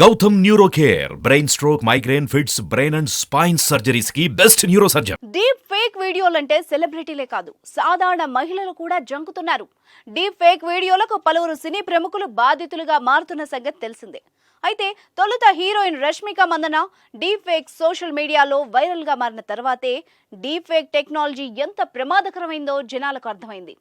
Gautam neuro care brain stroke migraine fits brain and spine surgeries కి best neuro surgeon. Deep fake వీడియోలంటే సెలబ్రిటీలే కాదు, సాధారణ మహిళలు కూడా జంకుతున్నారు. డీప్ ఫేక్ వీడియోలకు పలువురు సినీ ప్రముఖులు బాధితులుగా మారుతున్న సంగతి తెలిసిందే. అయితే తొలుత heroine Rashmika Mandanna deep fake social మీడియాలో వైరల్ గా మారిన తర్వాతే డీప్ ఫేక్ టెక్నాలజీ ఎంత ప్రమాదకరమైందో జనాలకు అర్థమైంది.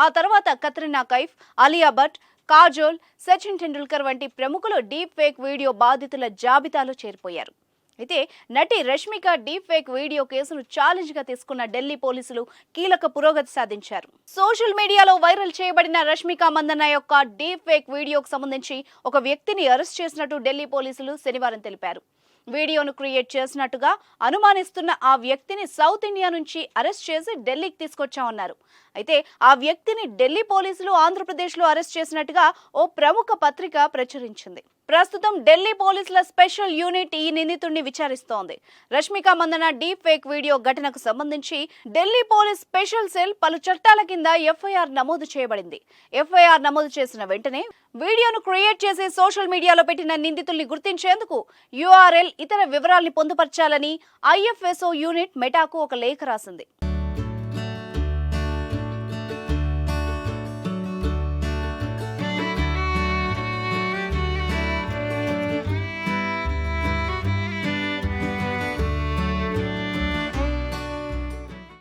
ఆ తర్వాత కత్రినా కైఫ్, అలియా భట్, కాజోల్, సచిన్ టెండూల్కర్ వంటి ప్రముఖులు డీప్ ఫేక్ వీడియో బాధితుల జాబితాలో చేరిపోయారు. అయితే నటి రష్మిక డీప్ ఫేక్ వీడియో కేసును ఛాలెంజ్ గా తీసుకున్న ఢిల్లీ పోలీసులు కీలక పురోగతి సాధించారు. సోషల్ మీడియాలో వైరల్ చేయబడిన రష్మిక మందన్న యొక్క డీప్ ఫేక్ వీడియోకు సంబంధించి ఒక వ్యక్తిని అరెస్ట్ చేసినట్టు ఢిల్లీ పోలీసులు శనివారం తెలిపారు. వీడియోను క్రియేట్ చేసినట్టుగా అనుమానిస్తున్న ఆ వ్యక్తిని సౌత్ ఇండియా నుంచి అరెస్ట్ చేసి ఢిల్లీకి తీసుకొచ్చామన్నారు. అయితే ఆ వ్యక్తిని ఢిల్లీ పోలీసులు ఆంధ్రప్రదేశ్లో అరెస్ట్ చేసినట్టుగా ఓ ప్రముఖ పత్రిక ప్రచురించింది. ప్రస్తుతం ఢిల్లీ పోలీసుల స్పెషల్ యూనిట్ ఈ నిందితుడిని విచారిస్తోంది. Rashmika Mandanna deep fake video ఘటనకు సంబంధించి ఢిల్లీ పోలీస్ స్పెషల్ సెల్ పలు చట్టాల కింద ఎఫ్ఐఆర్ నమోదు చేయబడింది. ఎఫ్ఐఆర్ నమోదు చేసిన వెంటనే వీడియోను క్రియేట్ చేసి సోషల్ మీడియాలో పెట్టిన నిందితుల్ని గుర్తించేందుకు URL ఇతర వివరాల్ని పొందుపర్చాలని IFSO యూనిట్ మెటాకు ఒక లేఖ రాసింది.